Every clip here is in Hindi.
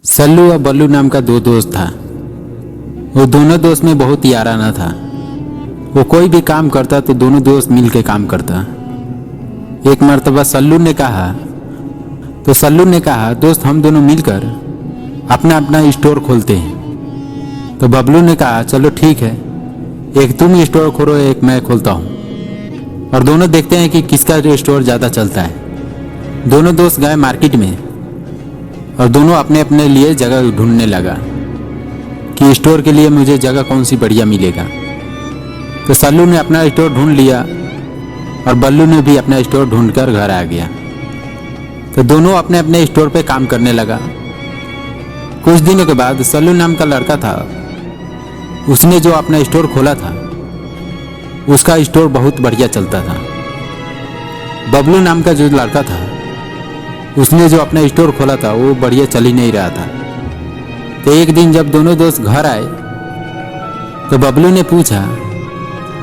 सल्लू और बल्लू नाम का दो दोस्त था। वो दोनों दोस्त में बहुत याराना था। वो कोई भी काम करता तो दोनों दोस्त मिल के काम करता। एक मर्तबा सल्लू ने कहा दोस्त हम दोनों मिलकर अपना अपना स्टोर खोलते हैं। तो बबलू ने कहा चलो ठीक है, एक तुम स्टोर खोलो एक मैं खोलता हूँ और दोनों देखते हैं कि किसका स्टोर ज़्यादा चलता है। दोनों दोस्त गए मार्केट में और दोनों अपने अपने लिए जगह ढूंढने लगा कि स्टोर के लिए मुझे जगह कौन सी बढ़िया मिलेगा। तो सल्लू ने अपना स्टोर ढूंढ लिया और बल्लू ने भी अपना स्टोर ढूंढकर घर आ गया। तो दोनों अपने अपने स्टोर पे काम करने लगा। कुछ दिनों के बाद सल्लू नाम का लड़का था, उसने जो अपना स्टोर खोला था उसका स्टोर बहुत बढ़िया चलता था। बबलू नाम का जो लड़का था उसने जो अपना स्टोर खोला था वो बढ़िया चल ही नहीं रहा था। तो एक दिन जब दोनों दोस्त घर आए तो बबलू ने पूछा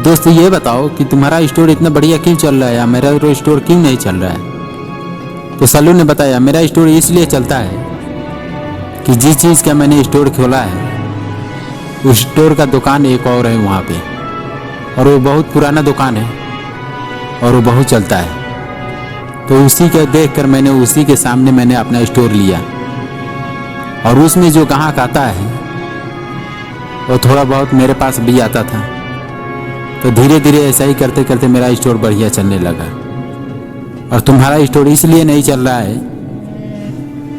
दोस्त ये बताओ कि तुम्हारा स्टोर इतना बढ़िया क्यों चल रहा है या मेरा स्टोर क्यों नहीं चल रहा है। तो सल्लू ने बताया मेरा स्टोर इसलिए चलता है कि जिस चीज़ का मैंने स्टोर खोला है उस स्टोर का दुकान एक और है वहाँ पे, और वो बहुत पुराना दुकान है और वो बहुत चलता है। तो उसी के देखकर मैंने उसी के सामने मैंने अपना स्टोर लिया और उसमें जो ग्राहक आता है वो थोड़ा बहुत मेरे पास भी आता था। तो धीरे धीरे ऐसा ही करते करते मेरा स्टोर बढ़िया चलने लगा। और तुम्हारा स्टोर इसलिए नहीं चल रहा है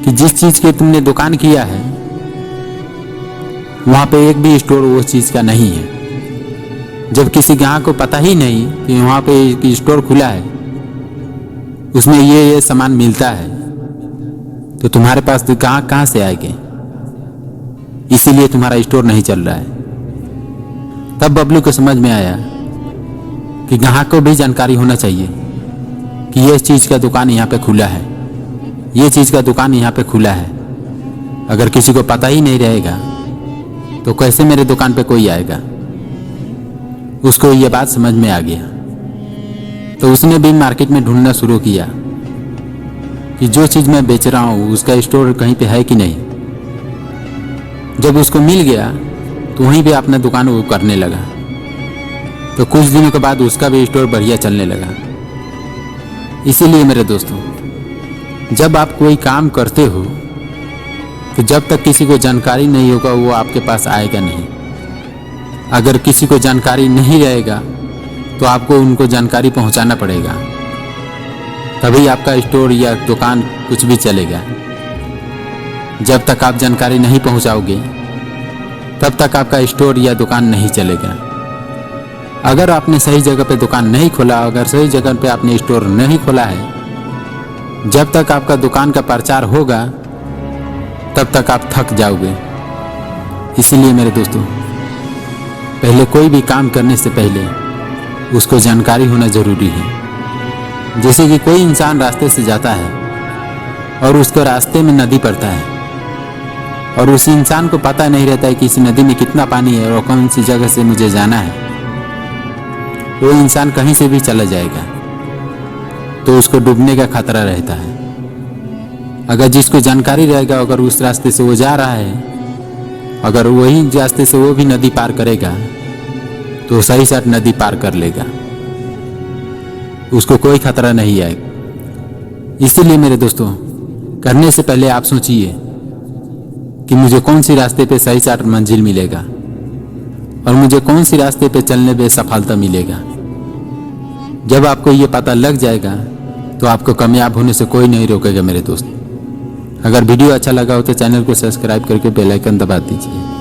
कि जिस चीज़ की तुमने दुकान किया है वहाँ पे एक भी स्टोर उस चीज़ का नहीं है। जब किसी ग्राहक को पता ही नहीं कि वहाँ पे एक स्टोर खुला है उसमें ये सामान मिलता है तो तुम्हारे पास तो ग्राहक कहाँ से आएंगे, इसीलिए तुम्हारा स्टोर नहीं चल रहा है। तब बबलू को समझ में आया कि ग्राहक को भी जानकारी होना चाहिए कि ये चीज़ का दुकान यहाँ पे खुला है, ये चीज़ का दुकान यहाँ पे खुला है। अगर किसी को पता ही नहीं रहेगा तो कैसे मेरे दुकान पे कोई आएगा। उसको ये बात समझ में आ गया। तो उसने भी मार्केट में ढूंढना शुरू किया कि जो चीज़ मैं बेच रहा हूँ उसका स्टोर कहीं पे है कि नहीं। जब उसको मिल गया तो वहीं पे अपना दुकान वो करने लगा। तो कुछ दिनों के बाद उसका भी स्टोर बढ़िया चलने लगा। इसीलिए मेरे दोस्तों, जब आप कोई काम करते हो तो जब तक किसी को जानकारी नहीं होगा वो आपके पास आएगा नहीं। अगर किसी को जानकारी नहीं रहेगा तो आपको उनको जानकारी पहुंचाना पड़ेगा, तभी आपका स्टोर या दुकान कुछ भी चलेगा। जब तक आप जानकारी नहीं पहुंचाओगे तब तक आपका स्टोर या दुकान नहीं चलेगा। अगर आपने सही जगह पे दुकान नहीं खोला, अगर सही जगह पे आपने स्टोर नहीं खोला है, जब तक आपका दुकान का प्रचार होगा तब तक आप थक जाओगे। इसीलिए मेरे दोस्तों, पहले कोई भी काम करने से पहले उसको जानकारी होना ज़रूरी है। जैसे कि कोई इंसान रास्ते से जाता है और उसको रास्ते में नदी पड़ता है और उस इंसान को पता नहीं रहता है कि इस नदी में कितना पानी है और कौन सी जगह से मुझे जाना है, वो इंसान कहीं से भी चला जाएगा तो उसको डूबने का खतरा रहता है। अगर जिसको जानकारी रहेगा, अगर उस रास्ते से वो जा रहा है, अगर वही रास्ते से वो भी नदी पार करेगा तो सही साथ नदी पार कर लेगा, उसको कोई खतरा नहीं आएगा। इसीलिए मेरे दोस्तों, करने से पहले आप सोचिए कि मुझे कौन सी रास्ते पे सही साथ मंजिल मिलेगा और मुझे कौन सी रास्ते पे चलने पे सफलता मिलेगा। जब आपको ये पता लग जाएगा तो आपको कामयाब होने से कोई नहीं रोकेगा मेरे दोस्त। अगर वीडियो अच्छा लगा हो तो चैनल को सब्सक्राइब करके बेल आइकन दबा दीजिए।